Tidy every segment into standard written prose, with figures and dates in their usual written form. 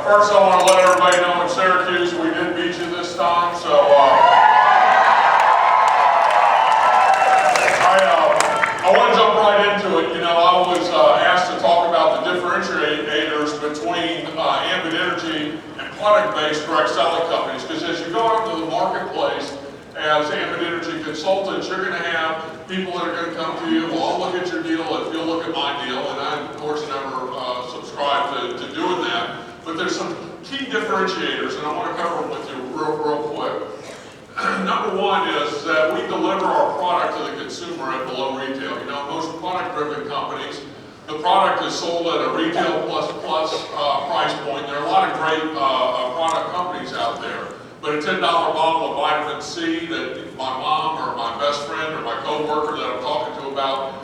First, I want to let everybody know in Syracuse we did beat you this time, so I want to jump right into it. You know, I was asked to talk about the differentiators between Ambit Energy and product-based direct selling companies, because as you go out into the marketplace as Ambit Energy consultants, you're going to have people that are going to come to you, well, I'll look at your deal if you'll look at my deal, and I, of course, never subscribe to doing that. But there's some key differentiators, and I want to cover them with you real quick. Number one is that we deliver our product to the consumer at below retail. You know, most product-driven companies, the product is sold at a retail plus price point. There are a lot of great product companies out there, but a $10 bottle of vitamin C that my mom or my best friend or my coworker that I'm talking to about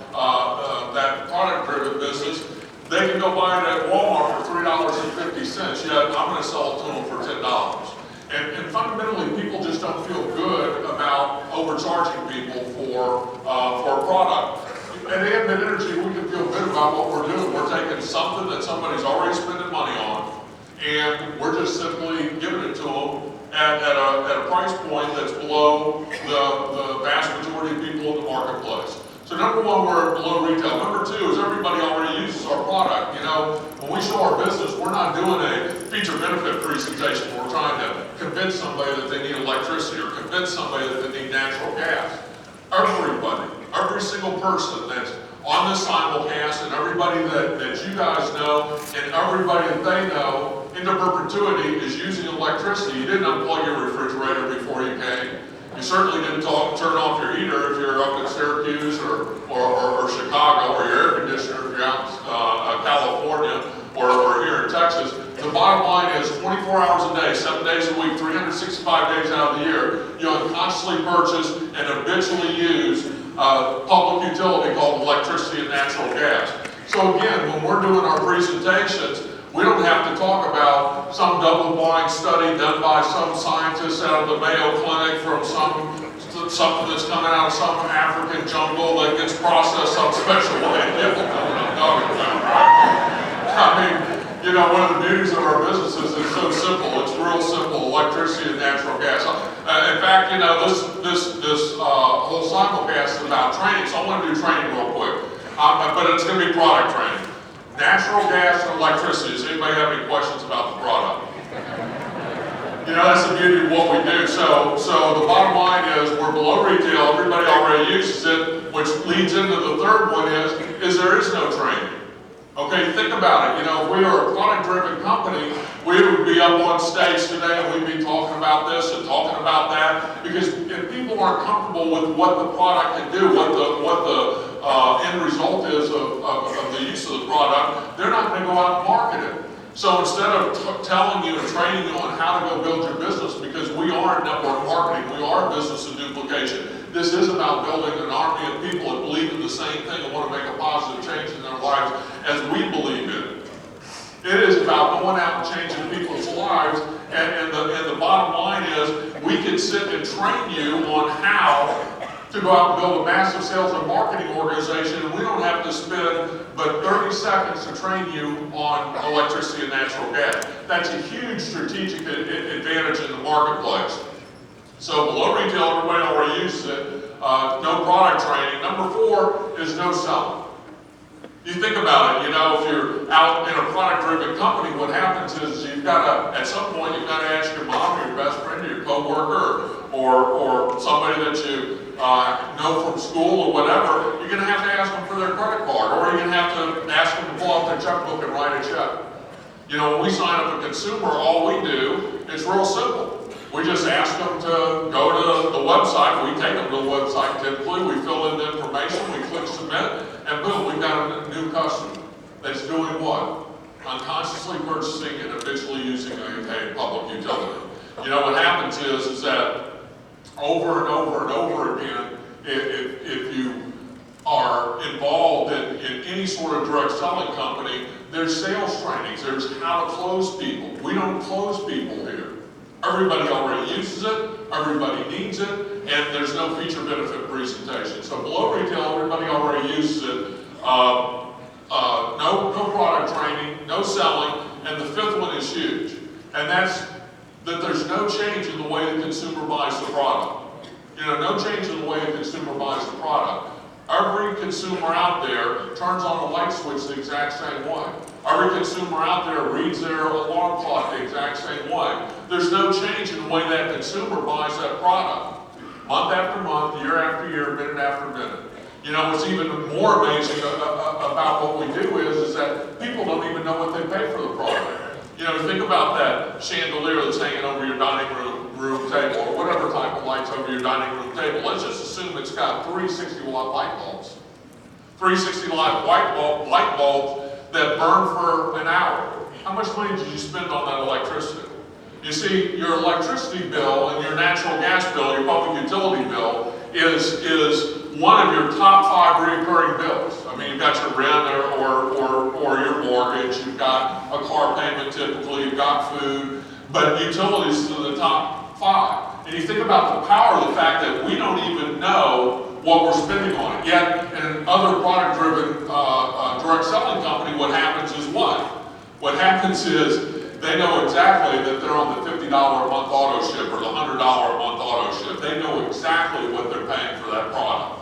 that product-driven business, they can go buy it at Walmart for $3.50, yet I'm going to sell it to them for $10. And fundamentally, people just don't feel good about overcharging people for a product. At Ambit Energy, we can feel good about what we're doing. We're taking something that somebody's already spending money on, and we're just simply giving it to them at a price point that's below the vast majority of people in the marketplace. So number one, we're below retail. Number two is everybody already uses our product. You know, when we show our business, we're not doing a feature benefit presentation where we're trying to convince somebody that they need electricity or convince somebody that they need natural gas. Everybody, every single person that's on this simulcast and everybody that you guys know and everybody that they know into perpetuity is using electricity. You didn't unplug your refrigerator before you came. You certainly didn't turn off your heater if you're up in Syracuse or Chicago, or your air conditioner if you're out in California or here in Texas. The bottom line is 24 hours a day, 7 days a week, 365 days out of the year, you unconsciously purchase and habitually use public utility called electricity and natural gas. So again, when we're doing our presentations, we don't have to talk about some double-blind study done by some scientists out of the Mayo Clinic from something that's coming out of some African jungle that gets processed some special way. People know what I'm talking about, right? I mean, you know, one of the beauties of our business is it's so simple. It's real simple, electricity and natural gas. In fact, you know, this whole simulcast is about training, so I want to do training real quick. But it's going to be product training. Natural gas and electricity. Does anybody have any questions about the product? You know, that's the beauty of what we do. So the bottom line is we're below retail. Everybody already uses it, which leads into the third one is there is no training. Okay, think about it. You know, if we were a product-driven company, we would be up on stage today and we'd be talking about this and talking about that, because if people aren't comfortable with what the product can do, what the end result is of the use of the product, they're not going to go out and market it. So instead of telling you and training you on how to go build your business, because we are in network marketing, we are a business of duplication, this is about building an army of people that believe in the same thing and want to make a positive change in their lives as we believe in it. It is about going out and changing people's lives, and the bottom line is we can sit and train you on how to go out and build a massive sales and marketing organization, and we don't have to spend but 30 seconds to train you on electricity and natural gas. That's a huge strategic advantage in the marketplace. So below retail, everybody already uses it. No product training. Number four is no selling. You think about it, you know, if you're out in a product-driven company, what happens is you've got to, at some point, you've got to ask your mom or your best friend or your coworker or somebody that you know from school or whatever, you're going to have to ask them for their credit card, or you're going to have to ask them to pull out their checkbook and write a check. You know, when we sign up a consumer, all we do is real simple. We just ask them to go to the website. We take them to the website typically. We fill in the information. We click submit, and boom, we've got a new customer that's doing what? Unconsciously purchasing and habitually using a public utility. You know, what happens is that over and over and over again, if you are involved in any sort of direct selling company, there's sales trainings. There's how to close people. We don't close people here. Everybody already uses it, everybody needs it, and there's no feature benefit presentation. So below retail, everybody already uses it. No product training, no selling, And the fifth one is huge. And that's that there's no change in the way the consumer buys the product. You know, no change in the way the consumer buys the product. Every consumer out there turns on a light switch the exact same way. Every consumer out there reads their alarm clock the exact same way. There's no change in the way that consumer buys that product. Month after month, year after year, minute after minute. You know, what's even more amazing about what we do is that people don't even know what they pay for the product. You know, think about that chandelier that's hanging over your dining room table, or whatever type of lights over your dining room table. Let's just assume it's got 360-watt light bulbs. 360-watt light bulbs that burn for an hour. How much money did you spend on that electricity? You see, your electricity bill and your natural gas bill, your public utility bill, is one of your top 5 recurring bills. I mean, you've got your rent or your mortgage, you've got a car payment typically, you've got food, but utilities are the top 5. And you think about the power of the fact that we don't even know what we're spending on it. Yet, in other product-driven direct selling company, what happens is what? What happens is they know exactly that they're on the $50 a month auto ship or the $100 a month auto ship. They know exactly what they're paying for that product.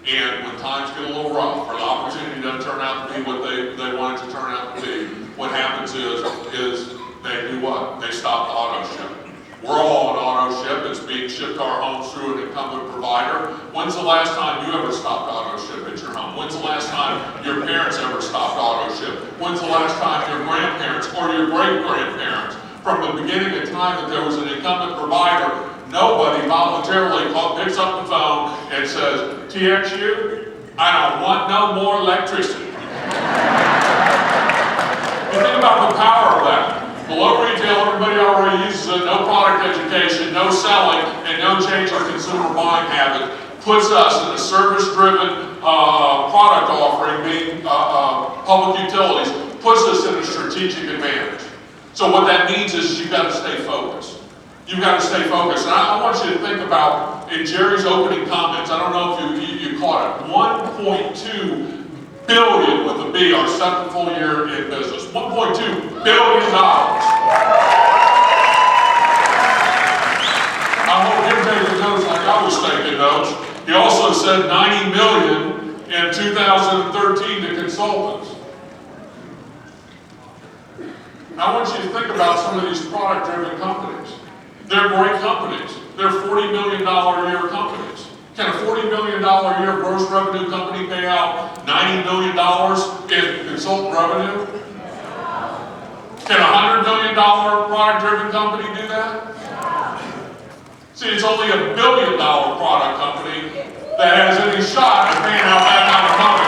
And when times get a little rough, or the opportunity doesn't turn out to be what they want it to turn out to be, what happens is they do what? They stop the auto ship. We're all on auto ship. It's being shipped to our homes through an incumbent provider. When's the last time you ever stopped auto ship at your home? When's the last time your parents ever stopped auto ship? When's the last time your grandparents or your great-grandparents, from the beginning of time that there was an incumbent provider, nobody voluntarily picks up the phone and says, TXU, I don't want no more electricity. You think about the power of that. Below retail, everybody already uses it, no product education, no selling, and no change in consumer buying habit puts us in a service-driven product offering, being public utilities, puts us in a strategic advantage. So what that means is you've got to stay focused. You've got to stay focused. And I want you to think about, in Jerry's opening comments, I don't know if you caught it, 1.2 billion with a B, our 7th full year in business. $1.2 billion. I hope you're taking notes like I was taking notes. He also said $90 million in 2013 to consultants. I want you to think about some of these product-driven companies. They're great companies. They're $40 million a year companies. Can a $40 million a year gross revenue company pay out $90 million in consultant revenue? Can a $100 million product-driven company do that? See, it's only a $1 billion product company that has any shot at paying out that kind of money.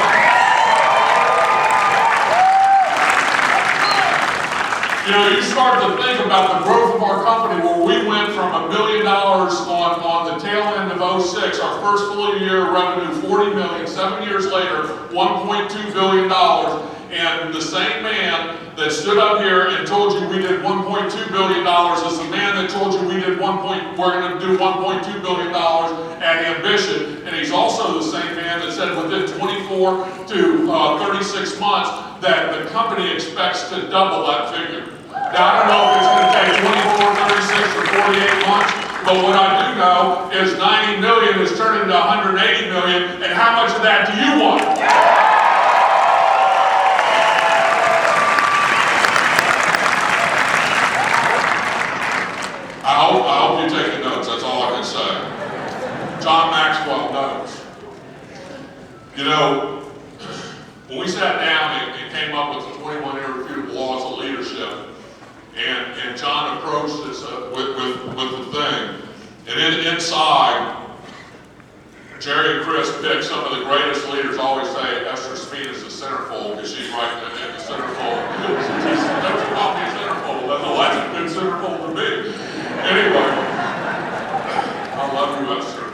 You know, you start to think about the growth of our company, where we went from $1 million on the tail end of 06, our first full year revenue, 40 million, 7 years later, $1.2 billion. And the same man that stood up here and told you we did $1.2 billion is the man that told you we're going to do $1.2 billion at Ambit. And he's also the same man that said within 24 to 36 months that the company expects to double that figure. Now, I don't know if it's going to take 24, 36, or 48 months, but what I do know is 90 million is turning to 180 million, and how much of that do you want? I hope you're taking notes, that's all I can say. John Maxwell notes. You know, when we sat down and came up with the 21 irrefutable laws of leadership, and John approached this with the thing, and inside, Jerry and Chris picked some of the greatest leaders. I always say Esther Speed is the centerfold because she's right in the centerfold. Don't you call me a centerfold? That's a good centerfold to me. Anyway, I love you, Esther.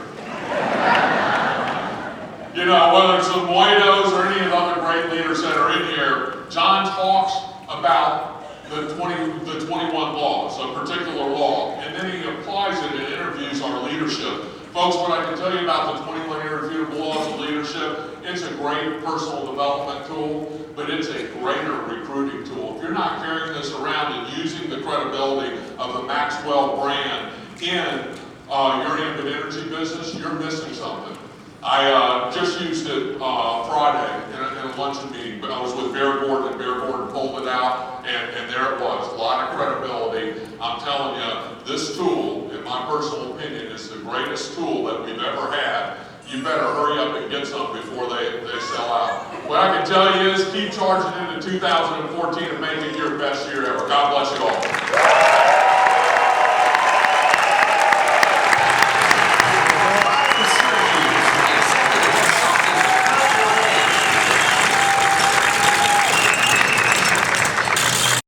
You know, whether it's the Moedos or any of the other great leaders that are in here, John talks about the 21 laws, a particular law, and then he applies it and interviews our leadership Folks, what I can tell you about the 21 Irrefutable Laws of Leadership, it's a great personal development tool, but it's a greater recruiting tool. If you're not carrying this around and using the credibility of the Maxwell brand in your Ambit Energy business, you're missing something. I just used it Friday in a luncheon meeting, but I was with Bear Gordon, and Bear Gordon pulled it out, and there it was, a lot of credibility. I'm telling you, this tool, in my personal opinion, is the greatest tool that we've ever had. You better hurry up and get some before they sell out. What I can tell you is keep charging into 2014 and make it your best year ever. God